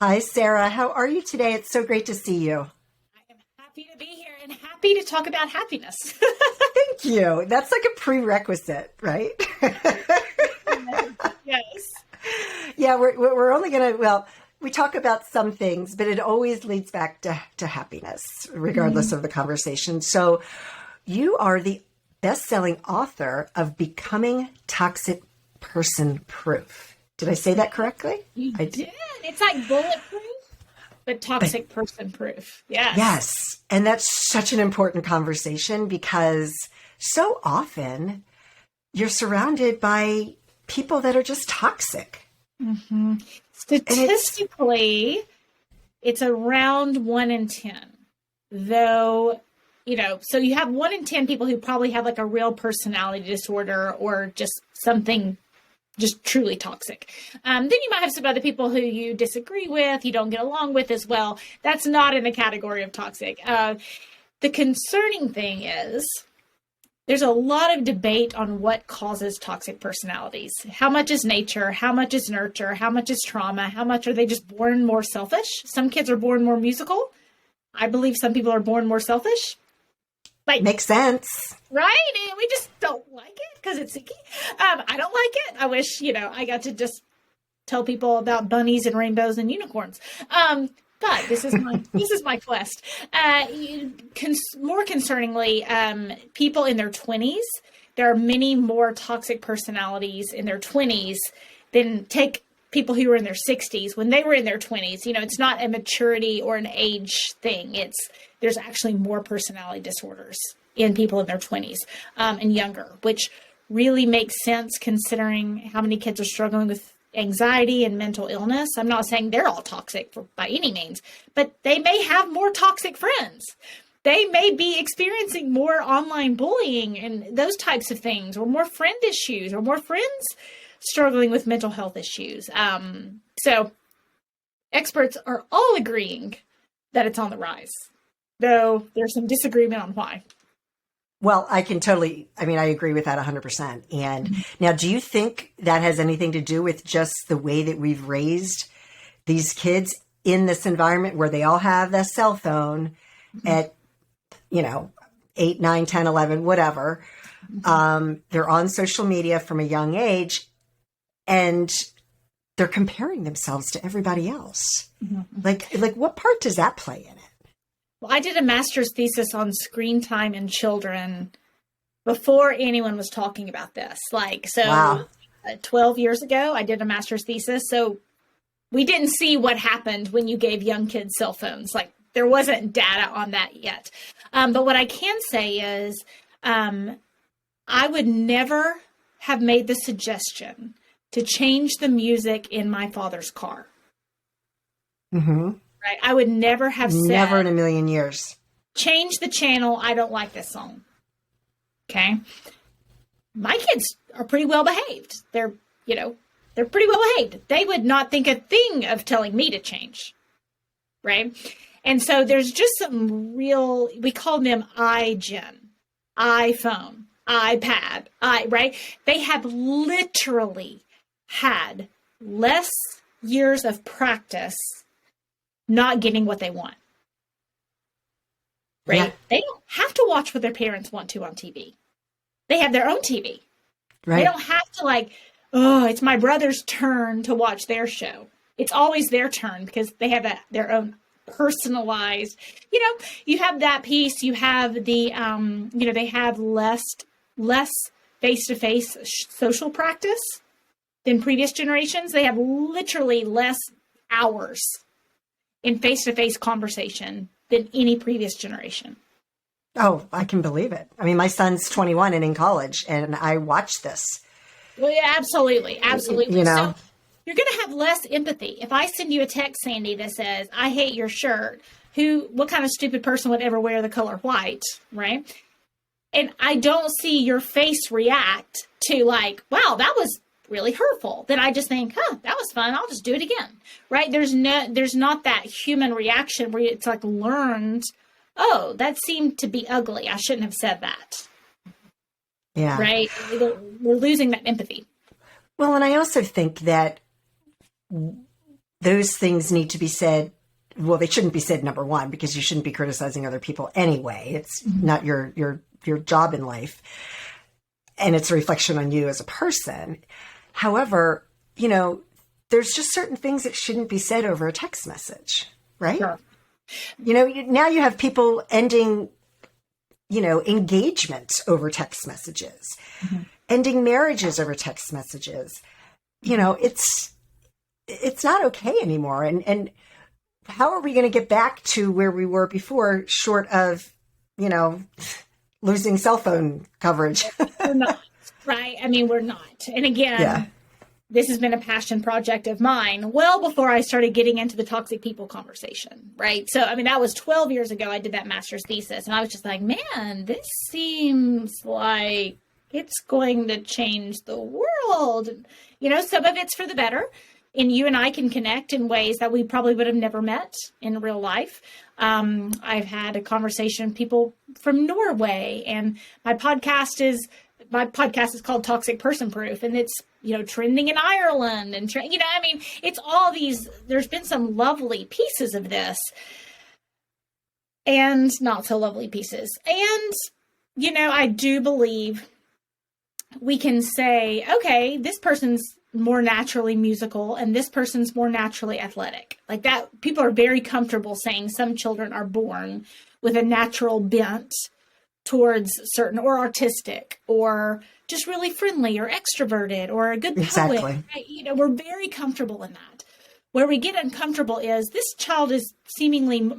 Hi, Sarah. How are you today? It's so great to see you. I am happy to be here and happy to talk about happiness. Thank you. That's like a prerequisite, right? Yes. Yeah, we're only going to, well, we talk about some things, but it always leads back to happiness, regardless Mhm. of the conversation. So you are the best-selling author of Becoming Toxic Person Proof. Did I say that correctly? You I did. did. It's like bulletproof, but But toxic person proof. Yes. yes, and that's such an important conversation because so often you're surrounded by people that are just toxic. hmm And it's, Statistically, it's around 1 in 10. Though, so you have 1 in 10 people who probably have like a real personality disorder or just something just truly toxic. Then you might have some other people who you disagree with, you don't get along with as well. That's not in the category of toxic. The concerning thing is there's a lot of debate on what causes toxic personalities. How much is nature? How much is nurture? How much is trauma? How much are they just born more selfish? Some kids are born more musical. I believe some people are born more selfish. Like, makes sense. right? And we just don't like it because it's icky. I don't like it. I wish, I got to just tell people about bunnies and rainbows and unicorns. But this is my quest. More concerningly, people in their 20s, there are many more toxic personalities in their 20s than take people who were in their 60s when they were in their 20s. It's not a maturity or an age thing. There's actually more personality disorders in people in their 20s and younger, which really makes sense considering how many kids are struggling with anxiety and mental illness. I'm not saying they're all toxic by any means, but they may have more toxic friends. They may be experiencing more online bullying and those types of things, or more friend issues, or more friends struggling with mental health issues. So experts are all agreeing that it's on the rise, though there's some disagreement on why. Well, I agree with that 100%. And now, do you think that has anything to do with just the way that we've raised these kids in this environment where they all have the cell phone at, you know, 8, 9, 10, 11, whatever? They're on social media from a young age and they're comparing themselves to everybody else. Like what part does that play in it? Well, I did a master's thesis on screen time in children before anyone was talking about this. Wow. 12 years ago, I did a master's thesis. So we didn't see what happened when you gave young kids cell phones. Like, there wasn't data on that yet. But what I can say is I would never have made the suggestion to change the music in my father's car. Mm-hmm. Right? I would never have Never said, in a million years. change the channel. I don't like this song. Okay. My kids are pretty well behaved. They're pretty well behaved. They would not think a thing of telling me to change. Right. And so there's just some real, we call them iGen, iPhone, iPad, right? They have literally had less years of practice not getting what they want. Right? Yeah. They don't have to watch what their parents want to on TV. They have their own TV. They Right. don't have to oh, it's my brother's turn to watch their show. It's always their turn because they have their own personalized, you have that piece. You have the, they have less face-to-face social practice than previous generations. They have literally less hours in face-to-face conversation than any previous generation. Oh, I can believe it. I mean, my son's 21 and in college, and I watch this. Well, yeah, absolutely. Absolutely. You So know, you're going to have less empathy. If I send you a text, Sandee, that says, I hate your shirt, what kind of stupid person would ever wear the color white, right? And I don't see your face react to wow, that was really hurtful. Then I just think, that was fun. I'll just do it again, right? There's not that human reaction where it's learned, oh, that seemed to be ugly. I shouldn't have said that, yeah. right? We're losing that empathy. Well, and I also think that those things need to be said. Well, they shouldn't be said, number one, because you shouldn't be criticizing other people anyway. It's not your job in life. And it's a reflection on you as a person. However, there's just certain things that shouldn't be said over a text message, right? Sure. Now you have people ending, engagements over text messages, ending marriages over text messages. It's not okay anymore. And how are we going to get back to where we were before, short of, losing cell phone coverage? We're not, right? I mean, we're not. And again, this has been a passion project of mine well before I started getting into the toxic people conversation, right? So, I mean, that was 12 years ago. I did that master's thesis, and I was just like, man, this seems like it's going to change the world. Some of it's for the better. And you and I can connect in ways that we probably would have never met in real life. I've had a conversation with people from Norway, and my podcast is called Toxic Person Proof, and it's, trending in Ireland, and, it's all these, there's been some lovely pieces of this and not so lovely pieces. And, I do believe we can say, okay, this person's more naturally musical and this person's more naturally athletic. Like that, people are very comfortable saying some children are born with a natural bent towards certain, or artistic, or just really friendly or extroverted, or a good poet. Exactly. Right? We're very comfortable in that. Where we get uncomfortable is this child is seemingly,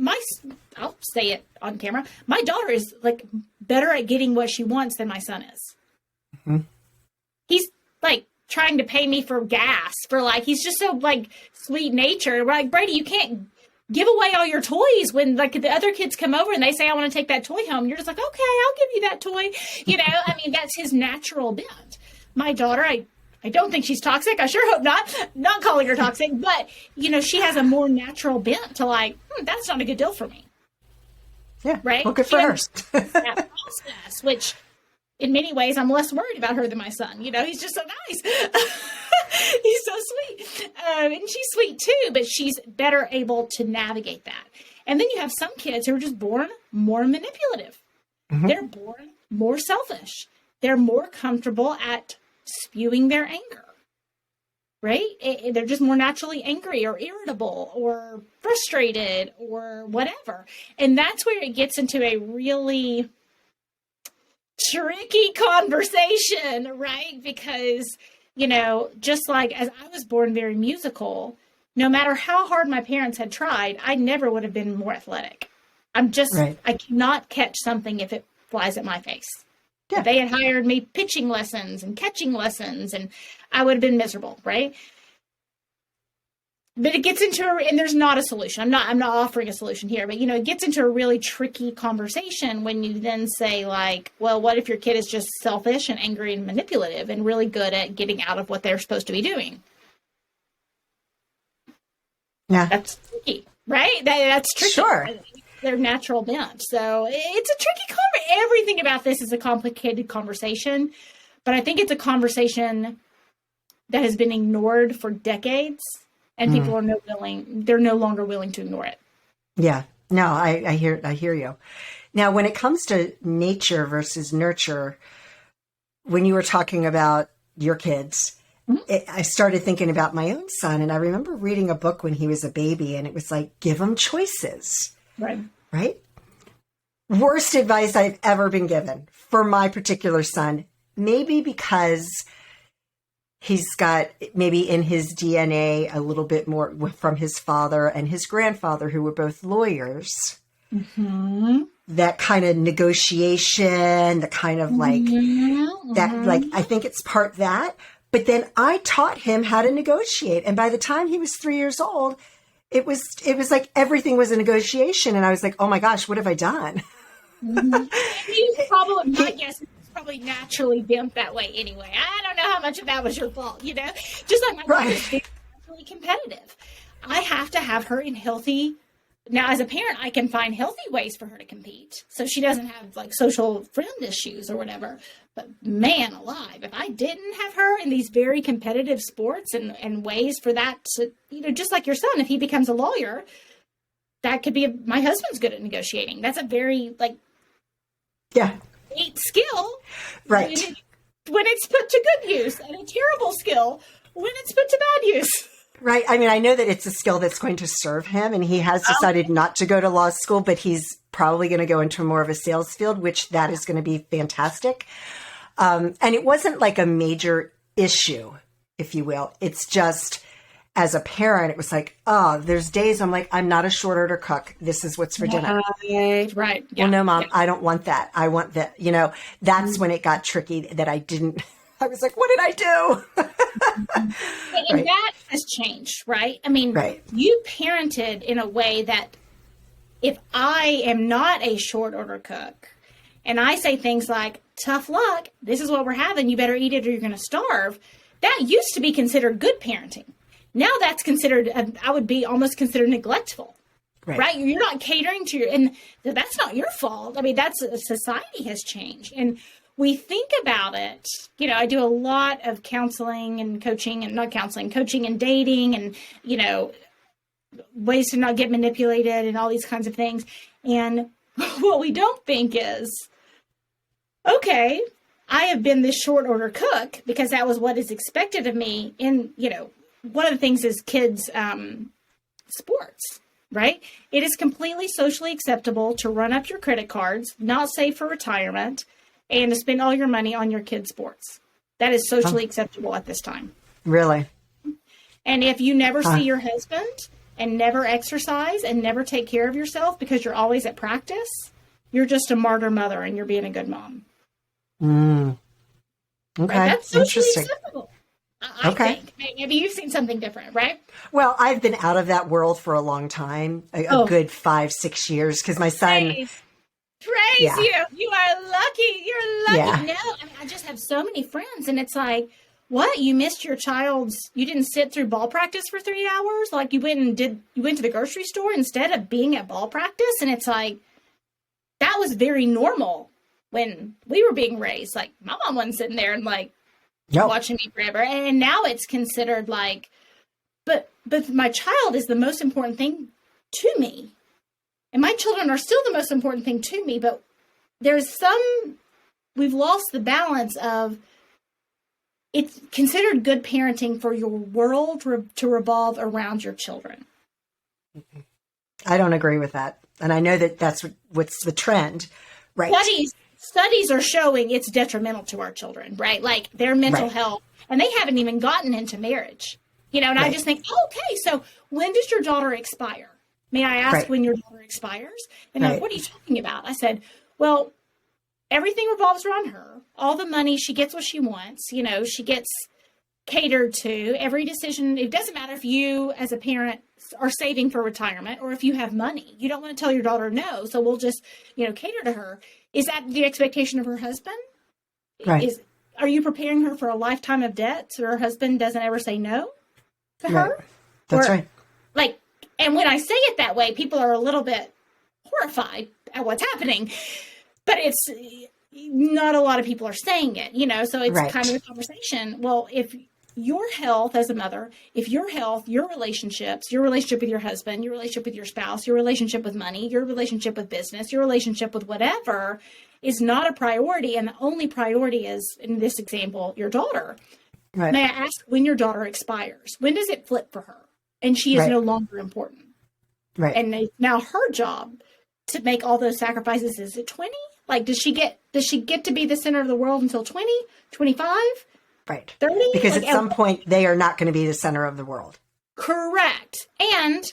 I'll say it on camera, my daughter is like better at getting what she wants than my son is. Mm-hmm. He's like trying to pay me for gas, he's just so sweet natured. We're like, Brady, you can't give away all your toys when the other kids come over and they say, I want to take that toy home. You're just like, okay, I'll give you that toy. That's his natural bent. My daughter, I don't think she's toxic. I sure hope not calling her toxic, but she has a more natural bent to that's not a good deal for me. Yeah. Right. Well, good for her. That process, which in many ways, I'm less worried about her than my son. He's just so nice. He's so sweet. And she's sweet too, but she's better able to navigate that. And then you have some kids who are just born more manipulative. Mm-hmm. They're born more selfish. They're more comfortable at spewing their anger, right? They're just more naturally angry or irritable or frustrated or whatever. And that's where it gets into a really tricky conversation, right? Because, just like as I was born very musical, no matter how hard my parents had tried, I never would have been more athletic. I cannot catch something if it flies at my face. Yeah. If they had hired me pitching lessons and catching lessons, and I would have been miserable, right? But it gets into and there's not a solution. I'm not offering a solution here, but it gets into a really tricky conversation when you then say well, what if your kid is just selfish and angry and manipulative and really good at getting out of what they're supposed to be doing? Yeah. That's tricky, right? That's tricky. Sure. Their natural bent. So it's a tricky conversation. Everything about this is a complicated conversation, but I think it's a conversation that has been ignored for decades. And people are they're no longer willing to ignore it. Yeah. No, I hear you. Now, when it comes to nature versus nurture, when you were talking about your kids, I started thinking about my own son. And I remember reading a book when he was a baby, and it was give him choices. Right. Right? Worst advice I've ever been given for my particular son, maybe because he's got maybe in his DNA a little bit more from his father and his grandfather, who were both lawyers. Mm-hmm. That kind of negotiation, the kind of that, I think it's part that. But then I taught him how to negotiate. And by the time he was 3 years old, it was like everything was a negotiation. And I was like, oh my gosh, what have I done? Mm-hmm. He's probably, my guess, probably naturally bent that way anyway. I don't know how much of that was your fault, just like my daughter's very naturally competitive. I have to have her in healthy. Now, as a parent, I can find healthy ways for her to compete, so she doesn't have social friend issues or whatever. But man alive, if I didn't have her in these very competitive sports and ways for that to, just like your son, if he becomes a lawyer, that could be, my husband's good at negotiating. That's a very, great skill. Right. When it's put to good use, and a terrible skill when it's put to bad use. Right. I mean, I know that it's a skill that's going to serve him, and he has decided not to go to law school, but he's probably going to go into more of a sales field, which that is going to be fantastic. And it wasn't like a major issue, if you will. It's just, as a parent, it was like, there's days I'm like, I'm not a short order cook. This is what's for dinner. Right. Yeah. Well, no, Mom, I don't want that. I want that. That's when it got tricky that I was like, what did I do? And that has changed, right? I mean, you parented in a way that if I am not a short order cook and I say things like, tough luck, this is what we're having, you better eat it or you're going to starve, that used to be considered good parenting. Now that's considered, I would be almost considered neglectful, right? You're not catering to and that's not your fault. I mean, society has changed. And we think about it, I do a lot of counseling and coaching coaching and dating and, ways to not get manipulated and all these kinds of things. And what we don't think is, okay, I have been this short order cook because that was what is expected of me in, one of the things is kids' sports, right? It is completely socially acceptable to run up your credit cards, not save for retirement, and to spend all your money on your kids' sports. That is socially acceptable at this time. Really? And if you never see your husband and never exercise and never take care of yourself because you're always at practice, you're just a martyr mother and you're being a good mom. Okay. Right? That's socially acceptable. I think. Maybe you've seen something different, right? Well, I've been out of that world for a long time, a good 5-6 years, because my son... Praise you. You are lucky. You're lucky. Yeah. No, I just have so many friends, and it's like, what? You missed your you didn't sit through ball practice for 3 hours? Like you went to the grocery store instead of being at ball practice? And it's like, that was very normal when we were being raised. Like my mom wasn't sitting there and watching me forever. And now it's considered like, but my child is the most important thing to me. And my children are still the most important thing to me, but we've lost the balance of, it's considered good parenting for your world to revolve around your children. I don't agree with that. And I know that that's what's the trend, right? Studies are showing it's detrimental to our children, right? Like their mental health, and they haven't even gotten into marriage, and I just think, okay, so when does your daughter expire? May I ask when your daughter expires? And like, what are you talking about? I said, well, everything revolves around her. All the money, she gets what she wants. She gets catered to. Every decision, it doesn't matter if you as a parent are saving for retirement or if you have money. You don't want to tell your daughter no, so we'll just, cater to her. Is that the expectation of her husband? Right. Are you preparing her for a lifetime of debt so her husband doesn't ever say no to her? That's right. And when I say it that way, people are a little bit horrified at what's happening, but it's not a lot of people are saying it, so it's kind of a conversation. Well, if your health as a mother, if your health, your relationships, your relationship with your husband, your relationship with your spouse, your relationship with money, your relationship with business, your relationship with whatever is not a priority, and the only priority is, in this example, your daughter. Right. May I ask when your daughter expires? When does it flip for her? And she is no longer important. Right. And it's now her job to make all those sacrifices. Is it 20? Like, does she get to be the center of the world until 20, 25? Right. 30? Because at some point they are not going to be the center of the world. Correct. And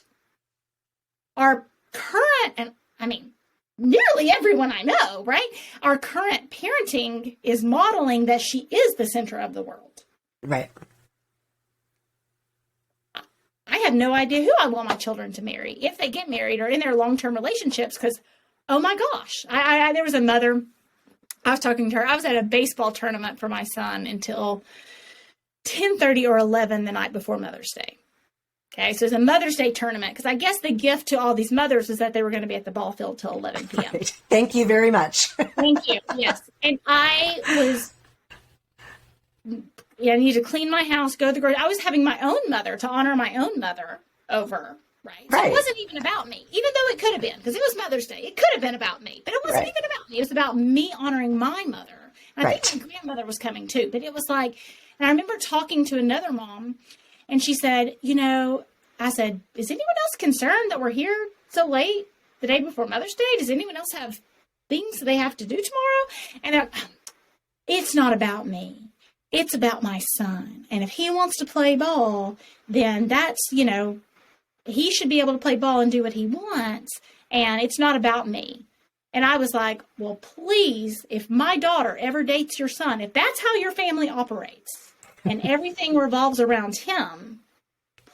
our current, and I mean, nearly everyone I know, right? Our current parenting is modeling that she is the center of the world. Right. I have no idea who I want my children to marry if they get married or in their long-term relationships. Because, oh my gosh, there was a mother, I was talking to her. I was at a baseball tournament for my son until 10:30 or 11 the night before Mother's Day. Okay, so it's a Mother's Day tournament because I guess the gift to all these mothers is that they were going to be at the ball field till 11 p.m. Right. Thank you very much. Thank you. Yes. And I I need to clean my house, go to the grocery. I was having my own mother to honor my own mother over, right? So it wasn't even about me, even though it could have been, because it was Mother's Day. It could have been about me, but it wasn't even about me. It was about me honoring my mother. And I think my grandmother was coming too, but it was like, and I remember talking to another mom, and she said, I said, is anyone else concerned that we're here so late the day before Mother's Day? Does anyone else have things they have to do tomorrow? And it's not about me. It's about my son. And if he wants to play ball, then that's, he should be able to play ball and do what he wants. And it's not about me. And I was like, well, please, if my daughter ever dates your son, if that's how your family operates and everything revolves around him,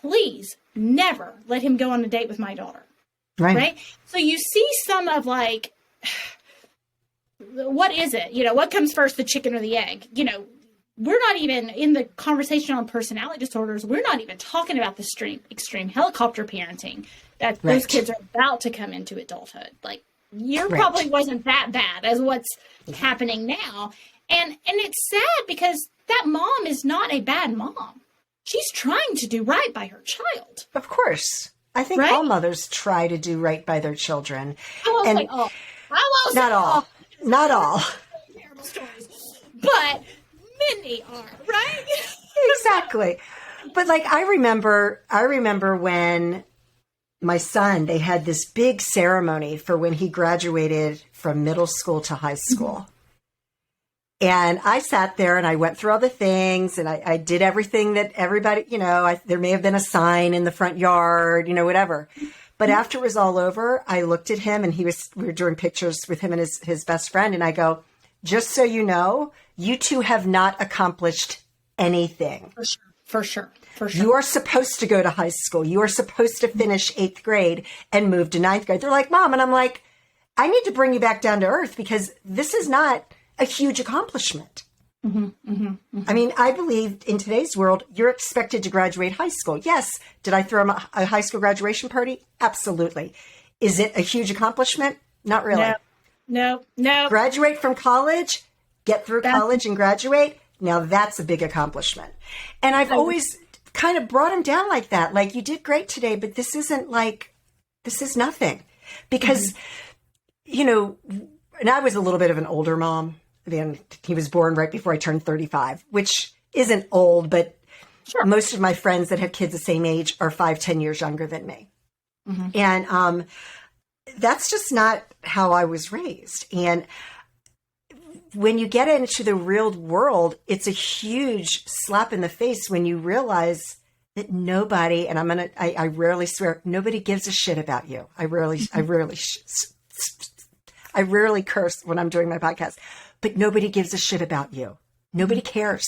please never let him go on a date with my daughter. Right? So you see some of like, what is it? What comes first, the chicken or the egg? We're not even in the conversation on personality disorders. We're not even talking about the extreme helicopter parenting that those kids are about to come into adulthood. Like, your probably wasn't that bad as what's happening now. And it's sad because that mom is not a bad mom. She's trying to do right by her child. Of course. I think all mothers try to do right by their children. Not all. Terrible stories. But many are, right? Exactly. But like, I remember when my son, they had this big ceremony for when he graduated from middle school to high school. And I sat there and I went through all the things and I did everything that everybody, there may have been a sign in the front yard, whatever. But after it was all over, I looked at him and we were doing pictures with him and his best friend. And I go, just so you know, you two have not accomplished anything. For sure. You are supposed to go to high school. You are supposed to finish 8th grade and move to 9th grade. They're like, Mom. And I'm like, I need to bring you back down to earth because this is not a huge accomplishment. I mean, I believe in today's world, you're expected to graduate high school. Yes. Did I throw a high school graduation party? Absolutely. Is it a huge accomplishment? Not really. No. Graduate from college, get through college and graduate. Now that's a big accomplishment. And I've always kind of brought him down like that. Like, you did great today, but this is nothing. Because, and I was a little bit of an older mom. I mean, he was born right before I turned 35, which isn't old, but most of my friends that have kids the same age are 5-10 years younger than me. And that's just not how I was raised. And when you get into the real world, it's a huge slap in the face when you realize that nobody, and I rarely swear, nobody gives a shit about you. I rarely curse when I'm doing my podcast, but nobody gives a shit about you. Nobody cares.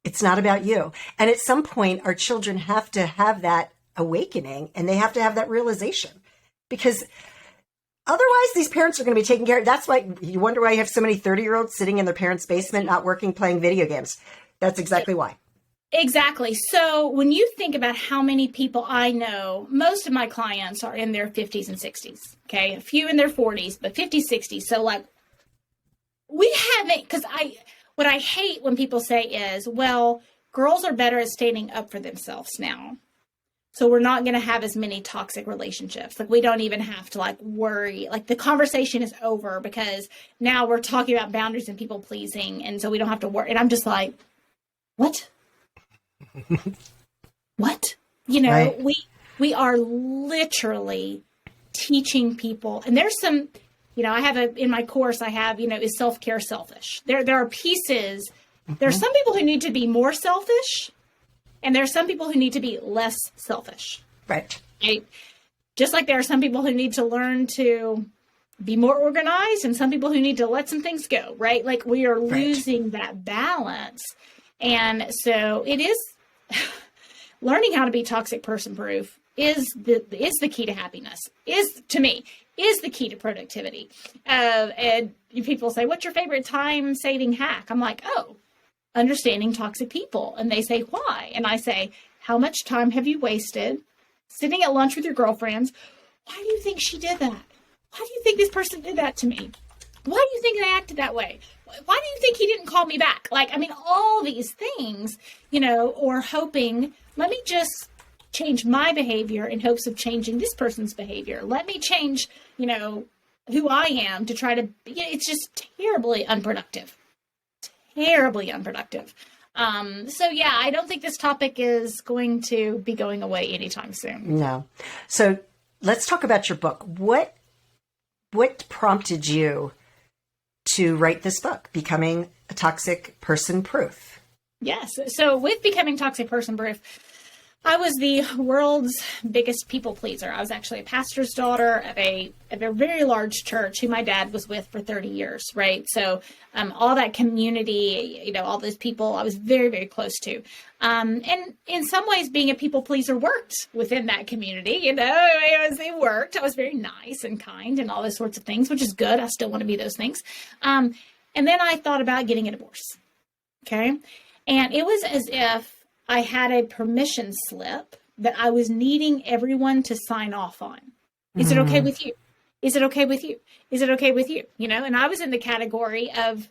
It's not about you. And at some point, our children have to have that awakening and they have to have that realization, because otherwise these parents are going to be taken care of. That's why you wonder why you have so many 30-year-olds sitting in their parents' basement, not working, playing video games. That's exactly why. Exactly. So when you think about how many people I know, most of my clients are in their 50s and 60s. Okay. A few in their 40s, but 50s, 60s. So like, we haven't, because what I hate when people say is, well, girls are better at standing up for themselves now. So we're not going to have as many toxic relationships. Like, we don't even have to like worry. Like, the conversation is over because now we're talking about boundaries and people pleasing. And so we don't have to worry. And I'm just like, what? What? Right. We are literally teaching people. And there's some, I have in my course, I have, is self-care selfish? There are pieces. There's some people who need to be more selfish. And there are some people who need to be less selfish. Right. Just like there are some people who need to learn to be more organized and some people who need to let some things go, right? Like, we are losing that balance. And so it is learning how to be toxic person proof is the key to happiness, to me, is the key to productivity. And people say, what's your favorite time saving hack? I'm like, understanding toxic people. And they say, why? And I say, how much time have you wasted sitting at lunch with your girlfriends? Why do you think she did that? Why do you think this person did that to me? Why do you think I acted that way? Why do you think he didn't call me back? Like, I mean, all these things, or hoping, let me just change my behavior in hopes of changing this person's behavior. Let me change, who I am to try to, it's just terribly unproductive. Terribly unproductive. So yeah, I don't think this topic is going to be going away anytime soon. No. So let's talk about your book. What prompted you to write this book, Becoming a Toxic Person Proof? Yes. So with Becoming Toxic Person Proof, I was the world's biggest people pleaser. I was actually a pastor's daughter of a very large church who my dad was with for 30 years, right? So all that community, all those people I was very, very close to. And in some ways, being a people pleaser worked within that community. It worked. I was very nice and kind and all those sorts of things, which is good. I still want to be those things. And then I thought about getting a divorce. Okay. And it was as if I had a permission slip that I was needing everyone to sign off on. Is it okay with you? Is it okay with you? Is it okay with you? And I was in the category of,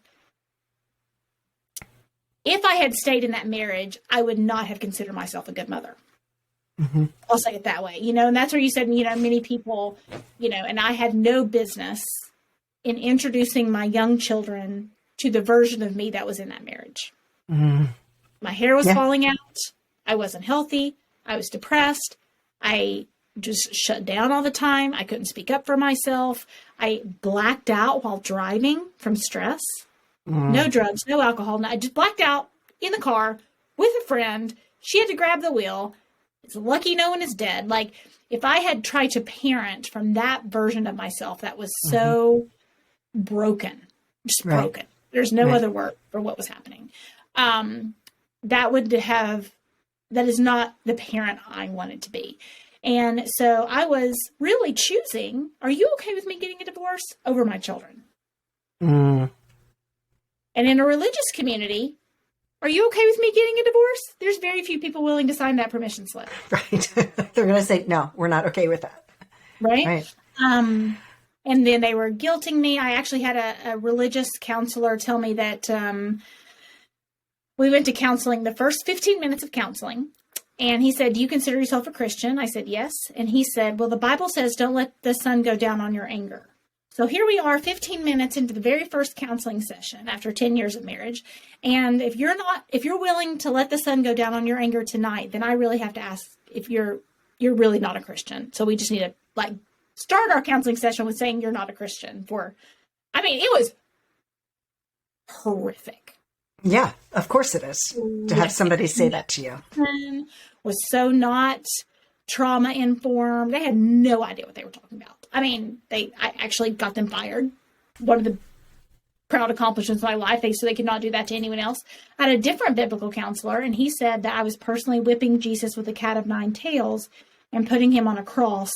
if I had stayed in that marriage, I would not have considered myself a good mother. Mm-hmm. I'll say it that way, and that's where you said, many people, and I had no business in introducing my young children to the version of me that was in that marriage. Mm-hmm. My hair was falling out. I wasn't healthy. I was depressed. I just shut down all the time. I couldn't speak up for myself. I blacked out while driving from stress. No drugs, no alcohol. I just blacked out in the car with a friend. She had to grab the wheel. It's lucky no one is dead. Like, if I had tried to parent from that version of myself that was so broken, just broken. There's no other word for what was happening. That is not the parent I wanted to be. And so I was really choosing, are you okay with me getting a divorce, over my children? And in a religious community, are you okay with me getting a divorce? There's very few people willing to sign that permission slip. Right. They're going to say, no, we're not okay with that. Right. And then they were guilting me. I actually had a religious counselor tell me that, we went to counseling, the first 15 minutes of counseling, and he said, do you consider yourself a Christian? I said, yes. And he said, well, the Bible says, don't let the sun go down on your anger. So here we are 15 minutes into the very first counseling session after 10 years of marriage. And if you're willing to let the sun go down on your anger tonight, then I really have to ask if you're really not a Christian. So we just need to start our counseling session with saying you're not a Christian it was horrific. Yeah, of course it is, to have somebody say that to you. Was so not trauma informed. They had no idea what they were talking about. I actually got them fired. One of the proud accomplishments of my life, so they could not do that to anyone else. I had a different biblical counselor, and he said that I was personally whipping Jesus with a cat of nine tails and putting him on a cross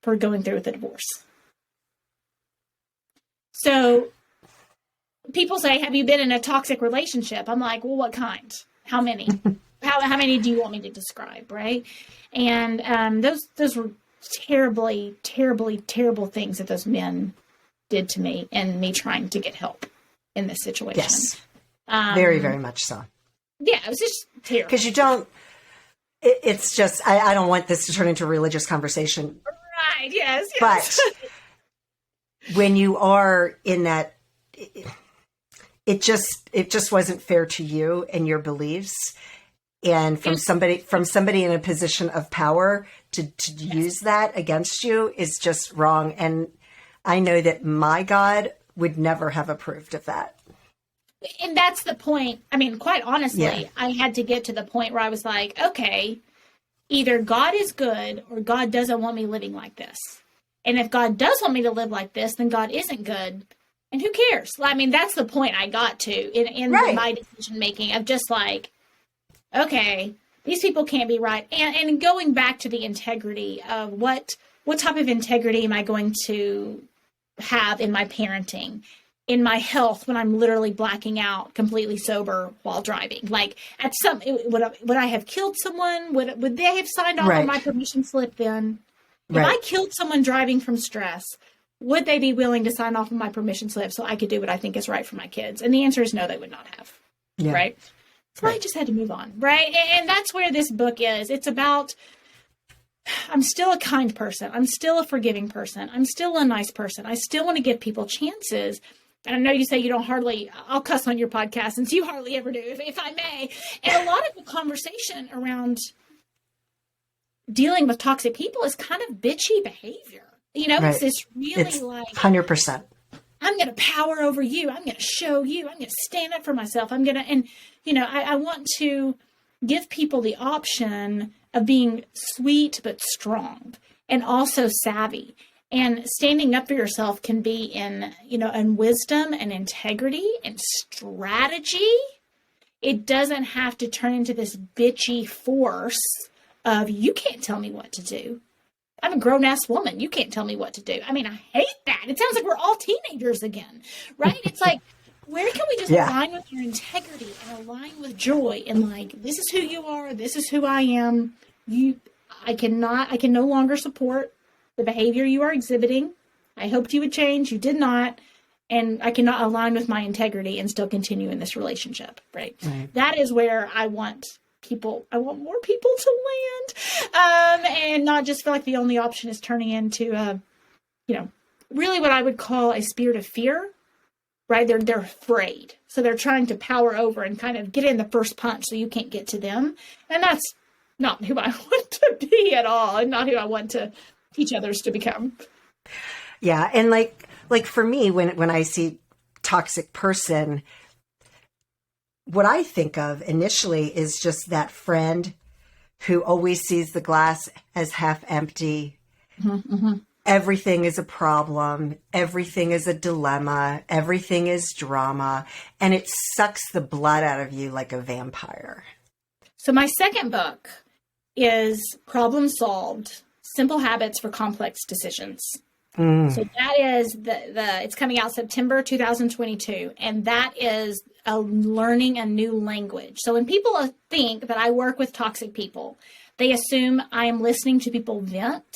for going through with the divorce. So people say, have you been in a toxic relationship? I'm like, well, what kind? How many? How many do you want me to describe, right? And those were terribly, terribly, terrible things that those men did to me, and me trying to get help in this situation. Yes, very, very much so. Yeah, it was just terrible. Because you don't, it's just, I don't want this to turn into a religious conversation. Right, yes. But when you are in that, it just wasn't fair to you and your beliefs, and from somebody in a position of power to use that against you is just wrong. And I know that my God would never have approved of that. And that's the point. Quite honestly, I had to get to the point where I was like, okay, either God is good or God doesn't want me living like this. And if God does want me to live like this, then God isn't good. And who cares? That's the point I got to in my decision making of just like, okay, these people can't be right. And going back to the integrity of what type of integrity am I going to have in my parenting, in my health when I'm literally blacking out completely sober while driving? Like would I have killed someone? Would they have signed off on my permission slip then? If I killed someone driving from stress, would they be willing to sign off on my permission slip so I could do what I think is right for my kids? And the answer is no, they would not have. Yeah. Right. So I just had to move on. Right. And that's where this book is. It's about, I'm still a kind person. I'm still a forgiving person. I'm still a nice person. I still want to give people chances. And I know you say you don't I'll cuss on your podcast, since you hardly ever do, if I may. And a lot of the conversation around dealing with toxic people is kind of bitchy behavior. It's this really it's like 100%. I'm going to power over you. I'm going to show you. I'm going to stand up for myself. I want to give people the option of being sweet but strong and also savvy. And standing up for yourself can be in wisdom and integrity and strategy. It doesn't have to turn into this bitchy force of, you can't tell me what to do. I'm a grown-ass woman. You can't tell me what to do. I mean, I hate that. It sounds like we're all teenagers again, right? It's like, where can we just align with your integrity and align with joy and like, this is who you are. This is who I am. I can no longer support the behavior you are exhibiting. I hoped you would change. You did not. And I cannot align with my integrity and still continue in this relationship, right? That is where I want more people to land, and not just feel like the only option is turning into, really what I would call a spirit of fear, right? They're afraid. So they're trying to power over and kind of get in the first punch so you can't get to them. And that's not who I want to be at all, and not who I want to teach others to become. Yeah. And like for me, when I see toxic person, what I think of initially is just that friend who always sees the glass as half empty. Mm-hmm. Everything is a problem. Everything is a dilemma. Everything is drama. And it sucks the blood out of you like a vampire. So my second book is Problem Solved: Simple Habits for Complex Decisions. So that is it's coming out September 2022. And that is learning a new language. So when people think that I work with toxic people, they assume I am listening to people vent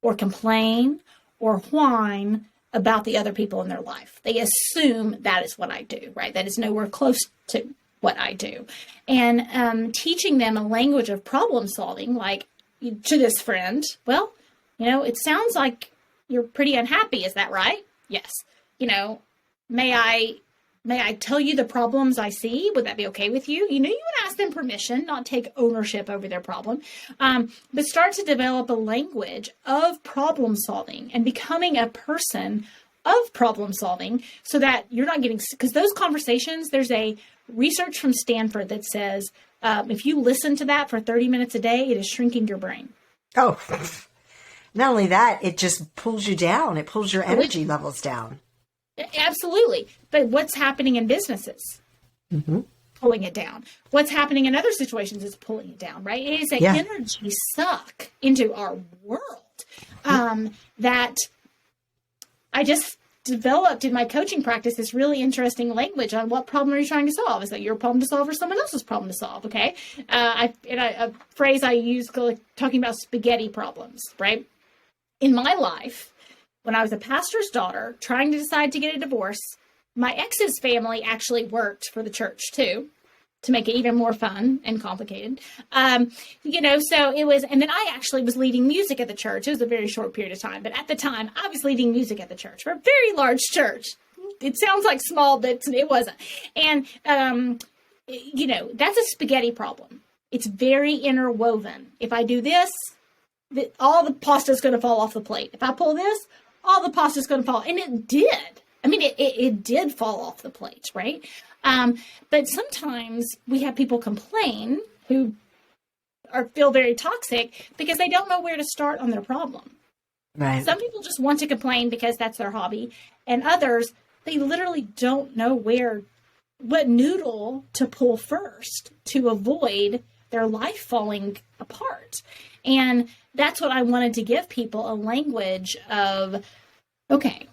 or complain or whine about the other people in their life. They assume that is what I do, right? That is nowhere close to what I do. And teaching them a language of problem solving, like to this friend, well, it sounds like you're pretty unhappy. Is that right? Yes. May I tell you the problems I see? Would that be okay with you? You would ask them permission, not take ownership over their problem, but start to develop a language of problem solving and becoming a person of problem solving, so that you're not getting, because those conversations, there's a research from Stanford that says, if you listen to that for 30 minutes a day, it is shrinking your brain. Oh, not only that, it just pulls you down. It pulls your energy levels down. Absolutely. But what's happening in businesses? Mm-hmm. Pulling it down. What's happening in other situations is pulling it down, right? It is an energy suck into our world that I just developed in my coaching practice, this really interesting language on what problem are you trying to solve? Is that your problem to solve or someone else's problem to solve? Okay. A phrase I use talking about spaghetti problems, right? In my life, when I was a pastor's daughter trying to decide to get a divorce, my ex's family actually worked for the church too, to make it even more fun and complicated. So it was, and then I actually was leading music at the church. It was a very short period of time, but at the time I was leading music at the church. We're a very large church. It sounds like small, but it wasn't. And, that's a spaghetti problem. It's very interwoven. If I do this, all the pasta is going to fall off the plate. If I pull this, all the pasta is going to fall. And it did. I mean, it did fall off the plate, right? But sometimes we have people complain who feel very toxic because they don't know where to start on their problem. Right. Some people just want to complain because that's their hobby. And others, they literally don't know what noodle to pull first to avoid their life falling apart. And that's what I wanted to give people, a language of, okay,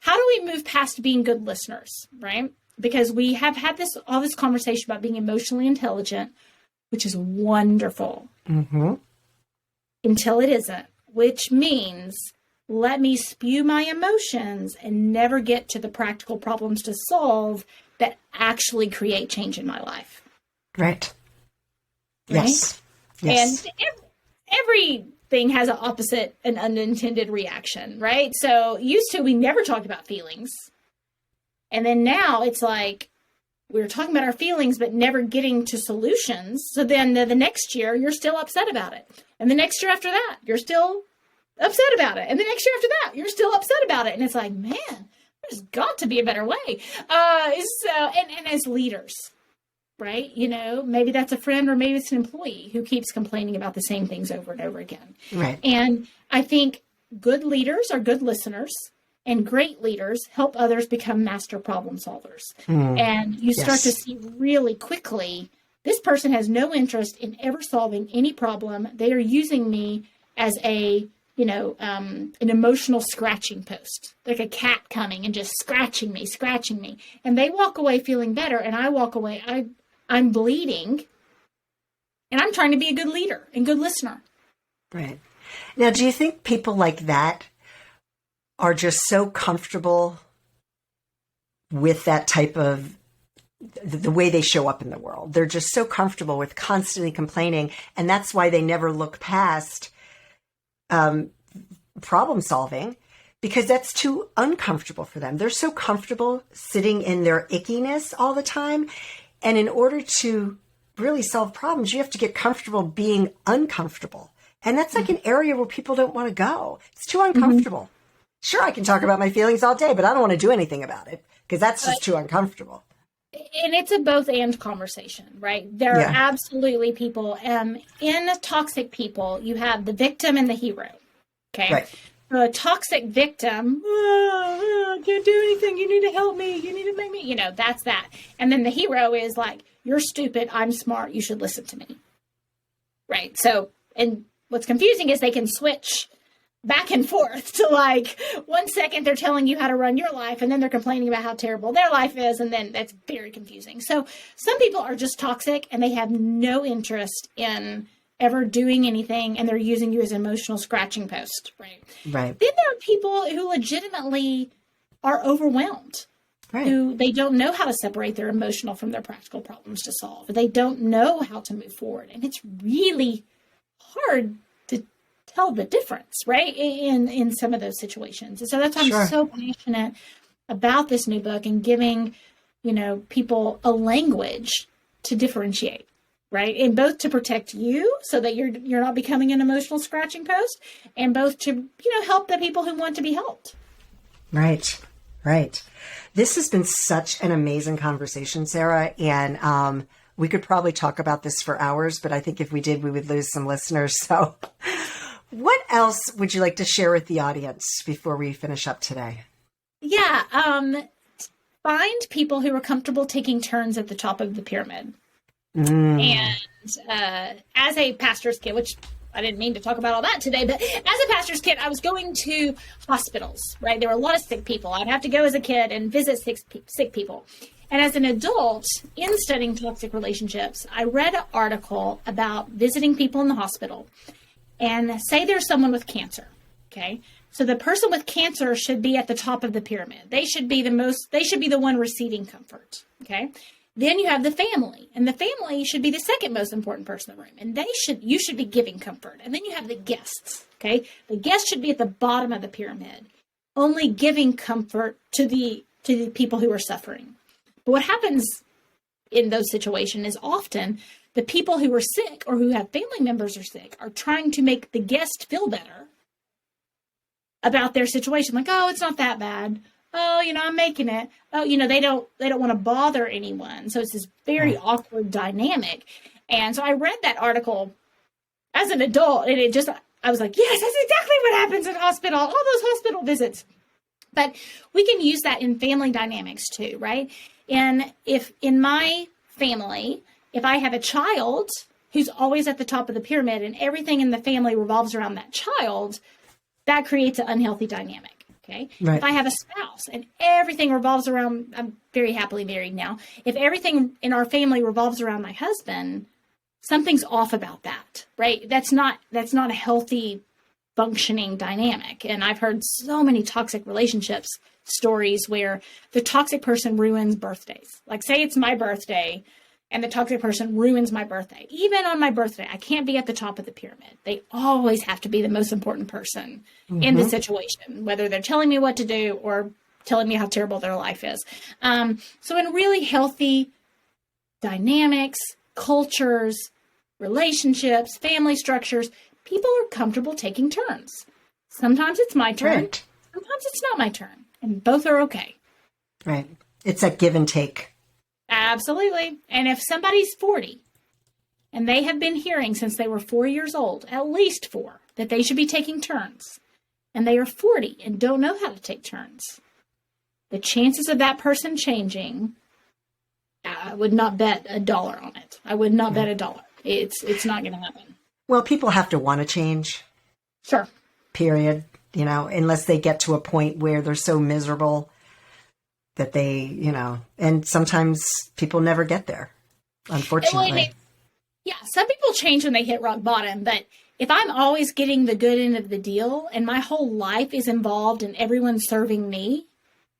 how do we move past being good listeners, right? Because we have had all this conversation about being emotionally intelligent, which is wonderful, until it isn't, which means let me spew my emotions and never get to the practical problems to solve that actually create change in my life. Right. Right? Yes. Yes. And everything has an opposite and unintended reaction, right? So used to, we never talked about feelings. And then now it's like we're talking about our feelings, but never getting to solutions. So then the next year, you're still upset about it. And the next year after that, you're still upset about it. And the next year after that, you're still upset about it. And it's like, man, there's got to be a better way. And as leaders, right? You know, maybe that's a friend or maybe it's an employee who keeps complaining about the same things over and over again. Right. And I think good leaders are good listeners, and great leaders help others become master problem solvers. And you start to see really quickly, this person has no interest in ever solving any problem. They are using me as an emotional scratching post, like a cat coming and just scratching me. And they walk away feeling better. And I walk away, I'm bleeding, and I'm trying to be a good leader and good listener. Right. Now, do you think people like that are just so comfortable with that type of the way they show up in the world? They're just so comfortable with constantly complaining. And that's why they never look past problem solving, because that's too uncomfortable for them. They're so comfortable sitting in their ickiness all the time. And in order to really solve problems, you have to get comfortable being uncomfortable. And that's like an area where people don't want to go. It's too uncomfortable. Sure, I can talk about my feelings all day, but I don't want to do anything about it because that's just too uncomfortable. And it's a both and conversation, right? There are absolutely people. In toxic people, you have the victim and the hero. Okay. Right. So a toxic victim, I can't do anything. You need to help me. You need to make me, that's that. And then the hero is like, you're stupid. I'm smart. You should listen to me. Right. So, and what's confusing is they can switch back and forth to like 1 second they're telling you how to run your life and then they're complaining about how terrible their life is, and then that's very confusing. So some people are just toxic and they have no interest in ever doing anything, and they're using you as an emotional scratching post, right? Right. Then there are people who legitimately are overwhelmed, Right. who they don't know how to separate their emotional from their practical problems to solve. They don't know how to move forward, and it's really hard to tell the difference, right, in some of those situations. And so that's why I'm so passionate about this new book and giving, people a language to differentiate, right? And both to protect you so that you're not becoming an emotional scratching post, and both to, help the people who want to be helped. Right. Right. This has been such an amazing conversation, Sarah. And we could probably talk about this for hours, but I think if we did, we would lose some listeners. So what else would you like to share with the audience before we finish up today? Yeah. Find people who are comfortable taking turns at the top of the pyramid. And as a pastor's kid, which I didn't mean to talk about all that today, but as a pastor's kid, I was going to hospitals, right? There were a lot of sick people. I'd have to go as a kid and visit sick people. And as an adult, in studying toxic relationships, I read an article about visiting people in the hospital, and say there's someone with cancer, okay? So the person with cancer should be at the top of the pyramid. They should be the one receiving comfort, okay? Then you have the family, and the family should be the second most important person in the room, and you should be giving comfort. And then you have the guests, okay? The guests should be at the bottom of the pyramid, only giving comfort to the people who are suffering. But what happens in those situations is often the people who are sick or who have family members are sick are trying to make the guest feel better about their situation. Like, oh, it's not that bad. Oh, I'm making it. Oh, they don't want to bother anyone. So it's this very awkward dynamic. And so I read that article as an adult, and I was like, yes, that's exactly what happens in hospital, all those hospital visits. But we can use that in family dynamics too, right? And if in my family, if I have a child who's always at the top of the pyramid and everything in the family revolves around that child, that creates an unhealthy dynamic. Okay. Right. If I have a spouse and everything revolves around, I'm very happily married now. If everything in our family revolves around my husband, something's off about that, right? That's not a healthy functioning dynamic. And I've heard so many toxic relationships stories where the toxic person ruins birthdays. Like, say it's my birthday and the toxic person ruins my birthday. Even on my birthday, I can't be at the top of the pyramid. They always have to be the most important person in the situation, whether they're telling me what to do or telling me how terrible their life is. So in really healthy dynamics, cultures, relationships, family structures, people are comfortable taking turns. Sometimes it's my turn. Right. Sometimes it's not my turn. And both are okay. Right. It's that give and take. Absolutely. And if somebody's 40 and they have been hearing since they were 4 years old, at least 4, that they should be taking turns, and they are 40 and don't know how to take turns, the chances of that person changing, I would not bet $1 on it. I would not bet $1. It's not going to happen. Well, people have to want to change. Sure. Period. Unless they get to a point where they're so miserable that they, and sometimes people never get there, unfortunately. Yeah, some people change when they hit rock bottom, but if I'm always getting the good end of the deal and my whole life is involved in everyone serving me,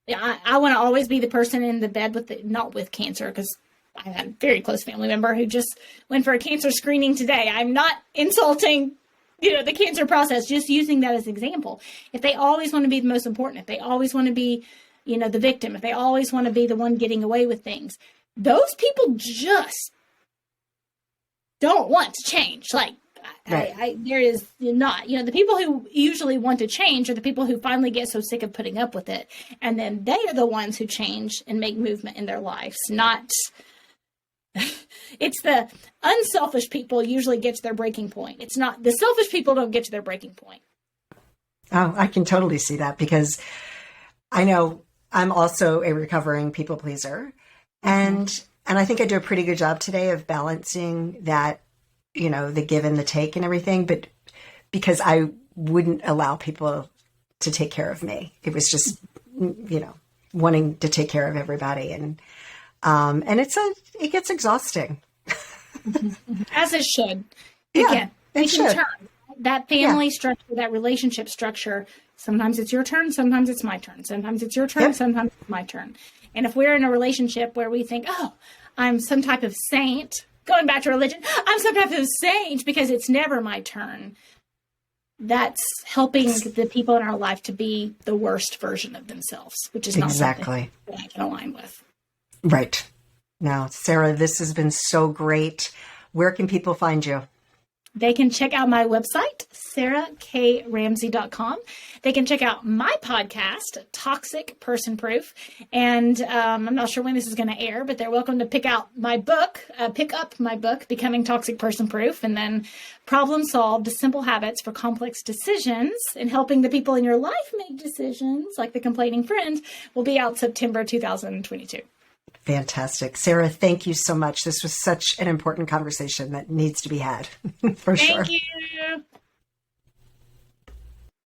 I want to always be the person in the bed not with cancer, because I had a very close family member who just went for a cancer screening today. I'm not insulting, the cancer process, just using that as an example. If they always want to be the most important, if they always want to be, the victim, if they always want to be the one getting away with things, those people just don't want to change. Like, right. There is not, the people who usually want to change are the people who finally get so sick of putting up with it. And then they are the ones who change and make movement in their lives, not... It's the unselfish people usually get to their breaking point. It's not the selfish people don't get to their breaking point. Oh, I can totally see that, because I know I'm also a recovering people pleaser. And I think I do a pretty good job today of balancing that, the give and the take and everything. But because I wouldn't allow people to take care of me, it was just, wanting to take care of everybody. And it gets exhausting. As it should. Yeah, again, it should. Turn. That family structure, that relationship structure, sometimes it's your turn, sometimes it's my turn. Sometimes it's your turn, sometimes it's my turn. And if we're in a relationship where we think, oh, I'm some type of saint, going back to religion, I'm some type of saint because it's never my turn, that's helping the people in our life to be the worst version of themselves, which is not something that I can align with. Right. Now, Sarah, this has been so great. Where can people find you? They can check out my website, sarahkramsey.com. They can check out my podcast, Toxic Person Proof. And I'm not sure when this is going to air, but they're welcome to pick up my book, Becoming Toxic Person Proof, and then Problem Solved, Simple Habits for Complex Decisions, and helping the people in your life make decisions, like the complaining friend, will be out September 2022. Fantastic. Sarah, thank you so much. This was such an important conversation that needs to be had, for sure. Thank you.